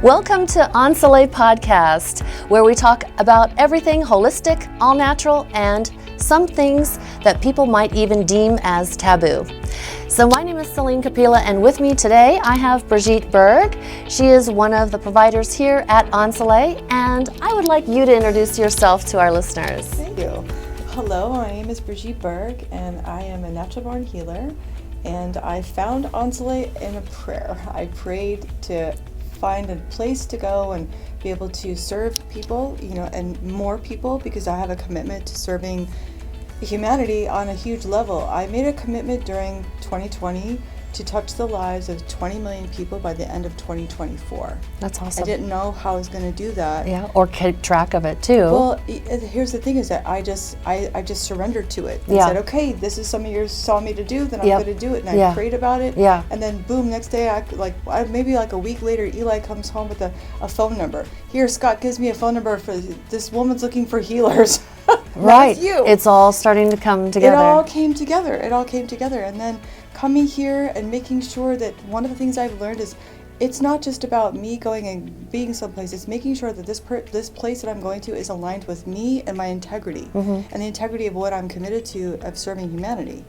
Welcome to Ensele podcast, where we talk about everything holistic, all natural, and some things that people might even deem as taboo. So my name is Celine Capilla, and with me today I have Brigitte Berg. She is one of the providers here at Ensele, and I would like you to introduce yourself to our listeners. Thank you. Hello, my name is Brigitte Berg, and I am a natural born healer, and I found Ensele in a prayer. I prayed to find a place to go and be able to serve people, and more people, because I have a commitment to serving humanity on a huge level. I made a commitment during 2020 to touch the lives of 20 million people by the end of 2024. That's awesome. I didn't know how I was going to do that. Yeah, or keep track of it too. Well, here's the thing: is that I just surrendered to it and said, okay, this is something you saw me to do, then I'm going to do it. And I prayed about it. Yeah. And then boom, next day, maybe like a week later, Eli comes home with a phone number. Here, Scott gives me a phone number for this woman's looking for healers. Right. You. It's all starting to come together. It all came together. And then coming here and making sure that one of the things I've learned is it's not just about me going and being someplace. It's making sure that this place that I'm going to is aligned with me and my integrity, and the integrity of what I'm committed to of serving humanity.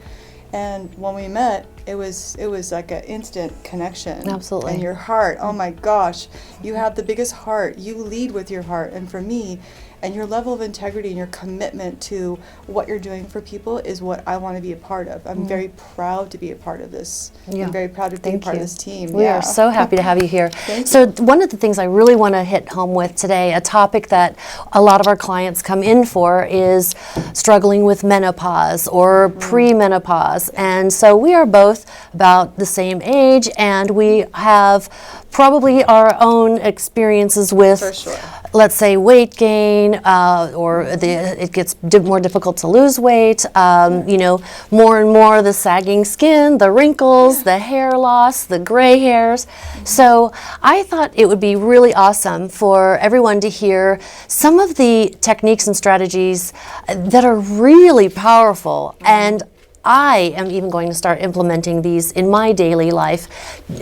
And when we met, it was like an instant connection. Absolutely. And your heart, oh my gosh, you have the biggest heart. You lead with your heart. And for me, and your level of integrity and your commitment to what you're doing for people is what I want to be a part of. I'm very proud to be a part of this. Yeah. I'm very proud to be a part of this team. We are so happy to have you here. So one of the things I really want to hit home with today, a topic that a lot of our clients come in for, is struggling with menopause or pre-menopause. And so we are both about the same age, and we have probably our own experiences with, for sure, let's say, weight gain, it gets more difficult to lose weight, more and more the sagging skin, the wrinkles, the hair loss, the gray hairs. So I thought it would be really awesome for everyone to hear some of the techniques and strategies that are really powerful. And I am even going to start implementing these in my daily life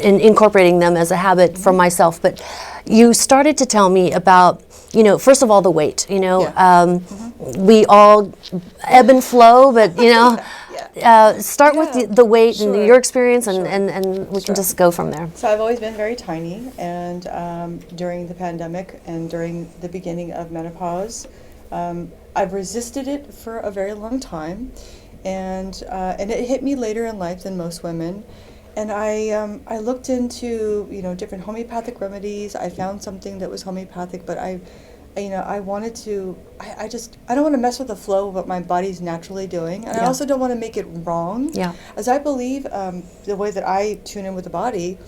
and incorporating them as a habit for myself. But you started to tell me about, first of all, the weight. We all ebb and flow, but, start with the weight and your experience, and we can just go from there. So I've always been very tiny, and during the pandemic and during the beginning of menopause, I've resisted it for a very long time. And it hit me later in life than most women, and I looked into different homeopathic remedies. I found something that was homeopathic, but I wanted to. I don't want to mess with the flow of what my body's naturally doing, and I also don't want to make it wrong. Yeah. As I believe, the way that I tune in with the body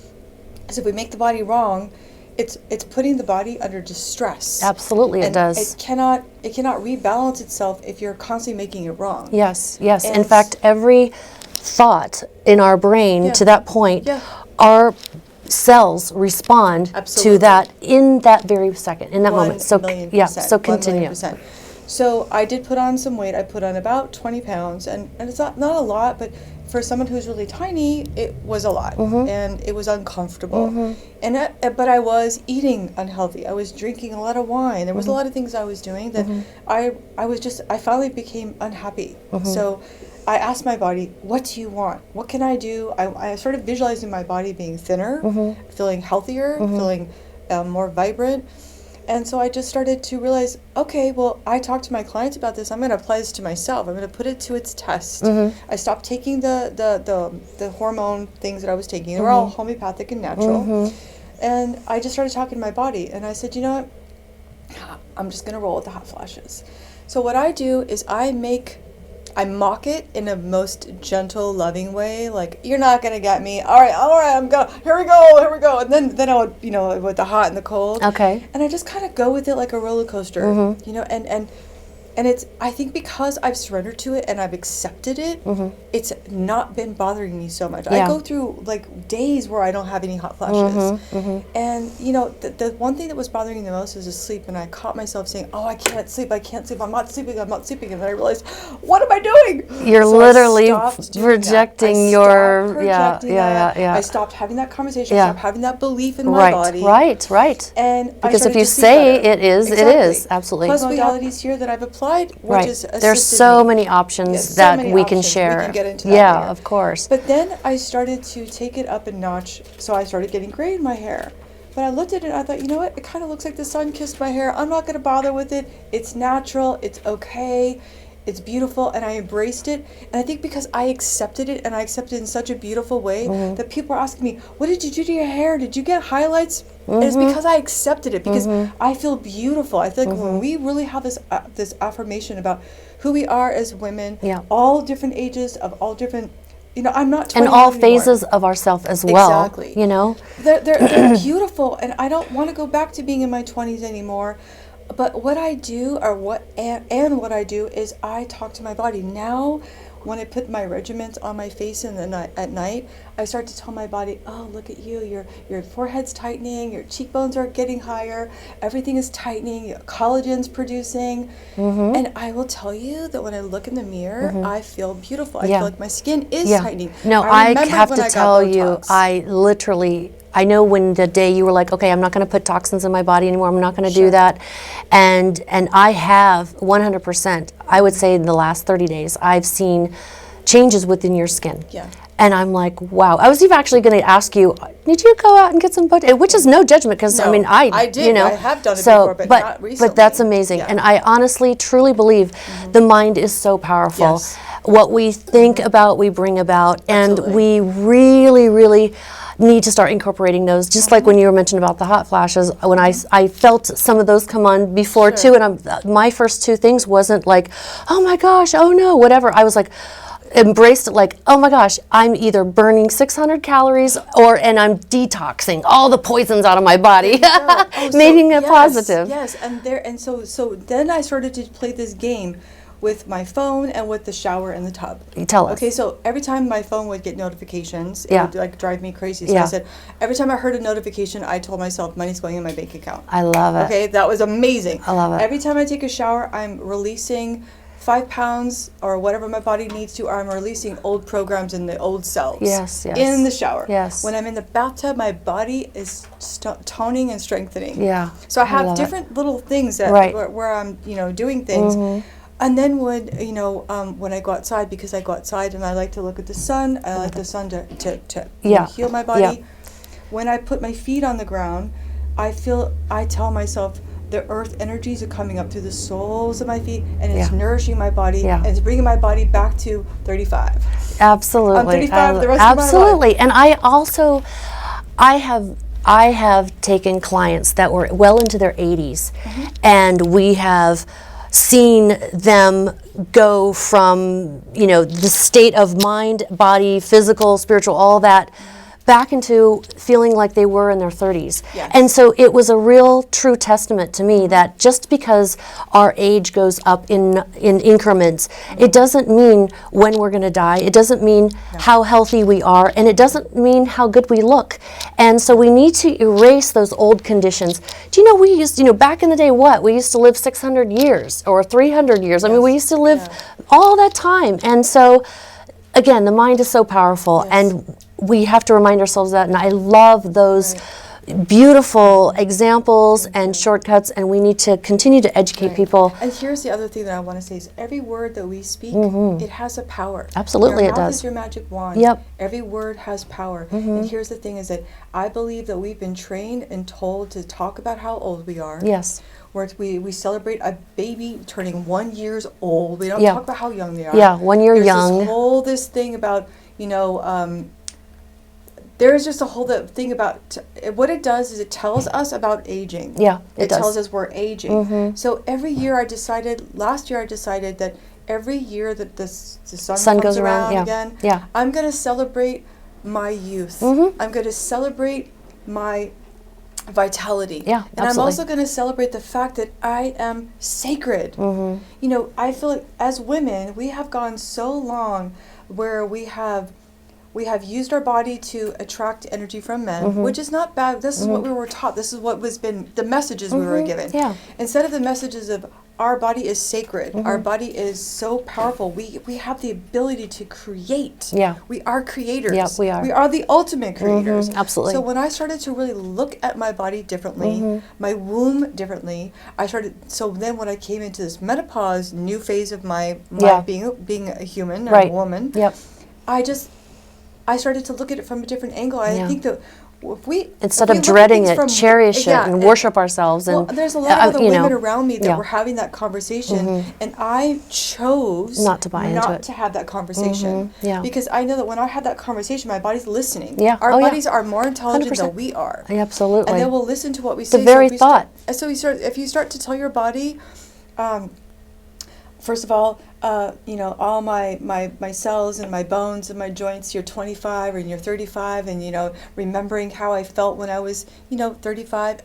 is if we make the body wrong, it's putting the body under distress. Absolutely, it does. It cannot rebalance itself if you're constantly making it wrong. Yes. And in fact, every thought in our brain to that point, our cells respond to that in that very second, in that moment. So so continue. So I did put on some weight. I put on about 20 pounds, and it's not a lot, but for someone who's really tiny, it was a lot, and it was uncomfortable. But I was eating unhealthy. I was drinking a lot of wine. There was a lot of things I was doing that I finally became unhappy. So I asked my body, what do you want? What can I do? I started visualizing my body being thinner, feeling healthier, feeling more vibrant. And so I just started to realize, okay, well, I talked to my clients about this. I'm going to apply this to myself. I'm going to put it to its test. I stopped taking the hormone things that I was taking. They were all homeopathic and natural. And I just started talking to my body. And I said, you know what? I'm just going to roll with the hot flashes. So what I do is I mock it in a most gentle, loving way. Like, you're not gonna get me. All right, I'm going. Here we go. And then I would, with the hot and the cold. Okay. And I just kind of go with it like a roller coaster, and And I think because I've surrendered to it and I've accepted it, it's not been bothering me so much. Yeah. I go through like days where I don't have any hot flashes. And you know, the one thing that was bothering me the most was sleep. And I caught myself saying, oh, I can't sleep, I'm not sleeping. And then I realized, what am I doing? You're So literally I stopped doing projecting that. your, Yeah. I stopped having that conversation. I stopped having that belief in my Right, body. right. And Because if I started you to sleep say better. it is, it is. Absolutely. Plus modalities here that I've applied, which is assisted There's so me. many options Yes, so that many we can options. share. We can get into that Yeah, later. of course. But then I started to take it up a notch, so I started getting gray in my hair. But I looked at it and I thought, you know what? It kind of looks like the sun kissed my hair. I'm not going to bother with it. It's natural. It's okay. It's beautiful, and I embraced it. And I think because I accepted it, and I accepted it in such a beautiful way, that people are asking me, what did you do to your hair? Did you get highlights? And it's because I accepted it, because I feel beautiful. I feel like when we really have this affirmation about who we are as women, all different ages, of all different, you know, I'm not 21 And all anymore. phases of ourselves as well. Exactly. You know? They're beautiful, and I don't want to go back to being in my 20s anymore. But what I do, or what I do, is I talk to my body. Now, when I put my regimens on my face at night, I start to tell my body, oh, look at you, your forehead's tightening, your cheekbones are getting higher, everything is tightening, collagen's producing. And I will tell you that when I look in the mirror, I feel beautiful. I feel like my skin is tightening. No, I have to tell you, I know when the day you were like, okay, I'm not going to put toxins in my body anymore, I'm not going to do that. And I have 100%, I would say in the last 30 days, I've seen changes within your skin. Yeah. And I'm like, wow. I was even actually going to ask you, did you go out and get some butt? Which is no judgment, because I mean, I did. You know, I have done it before, but not recently. But that's amazing. And I honestly, truly believe the mind is so powerful. Yes. What we think about, we bring about. Absolutely. And we really, really need to start incorporating those. Just like when you were mentioning about the hot flashes, when I felt some of those come on before too, and my first two things wasn't like, oh my gosh, oh no, whatever. I was like, embraced it like, oh my gosh, I'm either burning 600 calories and I'm detoxing all the poisons out of my body, making it positive. Yes, and so then I started to play this game with my phone and with the shower and the tub. You tell us. Okay, so every time my phone would get notifications, it would like drive me crazy. So I said, every time I heard a notification, I told myself money's going in my bank account. I love it. Okay, that was amazing. I love it. Every time I take a shower, I'm releasing 5 pounds or whatever my body needs to, or I'm releasing old programs in the old cells. Yes. In the shower. Yes. When I'm in the bathtub, my body is toning and strengthening. Yeah. So I have different little things that where I'm, doing things. And then when I go outside, because I go outside and I like to look at the sun, I like the sun to heal my body. Yeah. When I put my feet on the ground, I tell myself, the earth energies are coming up through the soles of my feet, and it's nourishing my body, and it's bringing my body back to 35. Absolutely. I'm 35 the rest of my life. Absolutely. And I have taken clients that were well into their 80s, and we have seen them go from, the state of mind, body, physical, spiritual, all that, back into feeling like they were in their 30s. Yes. And so it was a real true testament to me that just because our age goes up in increments, it doesn't mean when we're going to die. It doesn't mean how healthy we are, and it doesn't mean how good we look. And so we need to erase those old conditions. Do you know, we used, back in the day, we used to live 600 years or 300 years. I mean, we used to live all that time. And so, again, the mind is so powerful, and we have to remind ourselves that, and I love those beautiful examples and shortcuts, and we need to continue to educate people. And here's the other thing that I want to say is every word that we speak, it has a power. Absolutely, your it mouth does. is your magic wand. Yep. Every word has power. And here's the thing is that I believe that we've been trained and told to talk about how old we are. Yes. Where we celebrate a baby turning 1 year old. We don't talk about how young they are. Yeah, 1 year young. There's this thing about, there's just a whole thing about what it does is it tells us about aging. Yeah, it does. tells us we're aging. So every year last year I decided that every year that the sun comes goes around again, I'm going to celebrate my youth. I'm going to celebrate my vitality. Yeah, and I'm absolutely. also going to celebrate the fact that I am sacred. You know, I feel like as women, we have gone so long where we have used our body to attract energy from men, which is not bad. This is what we were taught. This is what was been the messages we were given. Yeah. Instead of the messages of our body is sacred, our body is so powerful. We have the ability to create. Yeah. We are creators. Yeah, we are. We are the ultimate creators. Absolutely. So when I started to really look at my body differently, my womb differently, so then when I came into this menopause new phase of my being a human, Right. a woman, Yep. I started to look at it from a different angle. I think that if we Instead if of we look at dreading things it, cherish it and worship ourselves. Well, And there's a lot of other you know, women around me that yeah. were having that conversation, and I chose Not to buy into not it. to have that conversation. Yeah. Because I know that when I have that conversation, my body's listening. Yeah. Our Oh, yeah. bodies are more intelligent 100%. than we are. Absolutely. And they will listen to what we say. The very if we thought. if you start to tell your body, first of all, you know, all my cells and my bones and my joints, you're 25 and you're 35, and, you know, remembering how I felt when I was, you know, 35.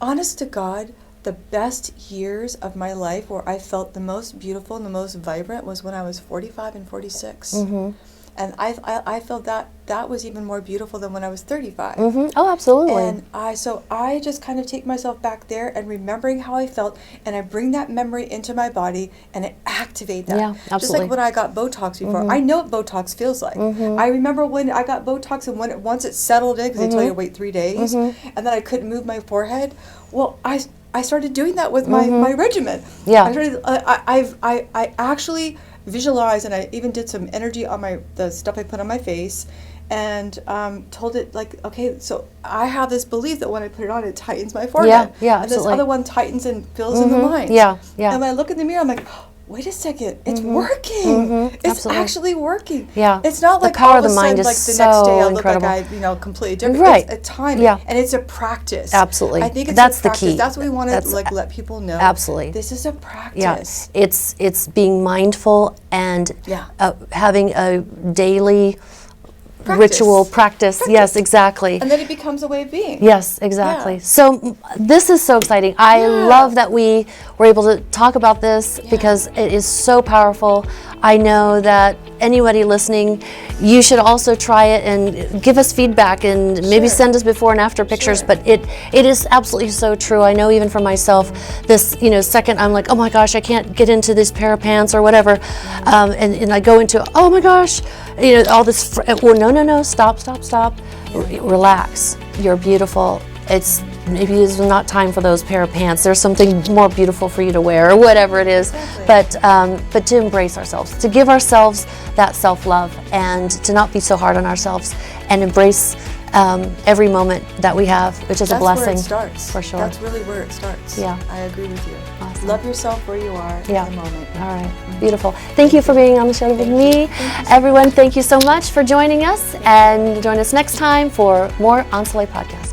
Honest to God, the best years of my life where I felt the most beautiful and the most vibrant was when I was 45 and 46. And I felt that was even more beautiful than when I was 35. Oh, absolutely. And I just kind of take myself back there and remembering how I felt, and I bring that memory into my body and I activate that. Yeah, Just absolutely. like when I got Botox before. I know what Botox feels like. I remember when I got Botox, and once it settled in, because they tell you to wait 3 days, and then I couldn't move my forehead. Well, I started doing that with my regimen. Yeah. I actually visualized, and I even did some energy on the stuff I put on my face, and told it, like, okay, so I have this belief that when I put it on, it tightens my forehead. Yeah, and this absolutely. other one tightens and fills in the lines. Yeah, yeah. And when I look in the mirror, I'm like, wait a second, it's working. It's Absolutely. actually working. Yeah. It's not The like power all of of a the mind sudden, is like the next day I so look incredible. like I, you know, completely different. Right. It's a time. Yeah. And it's a practice. Absolutely. I think it's That's a the practice. key. That's what we want That's to like let people know. Absolutely. This is a practice. Yes, it's being mindful and Yeah. having a daily Practice. ritual practice. Yes, exactly. And then it becomes a way of being. Yes, exactly. Yeah. So this is so exciting. I love that we were able to talk about this because it is so powerful. I know that anybody listening, you should also try it and give us feedback and maybe send us before and after pictures. Sure. But it is absolutely so true. I know even for myself, this second I'm like, oh my gosh, I can't get into this pair of pants or whatever, and I go into, oh my gosh, all this. Well, no, stop, relax. You're beautiful. Maybe it's not time for those pair of pants. There's something more beautiful for you to wear, or whatever it is. Exactly. But to embrace ourselves, to give ourselves that self-love, and to not be so hard on ourselves, and embrace every moment that we have, which is a blessing. That's where it starts. For sure. That's really where it starts. Yeah. I agree with you. Awesome. Love yourself where you are Yeah. in the moment. All right. Beautiful. Thank you for being on the show with me. Everyone, thank you so much for joining us, and join us next time for more Ensele podcast.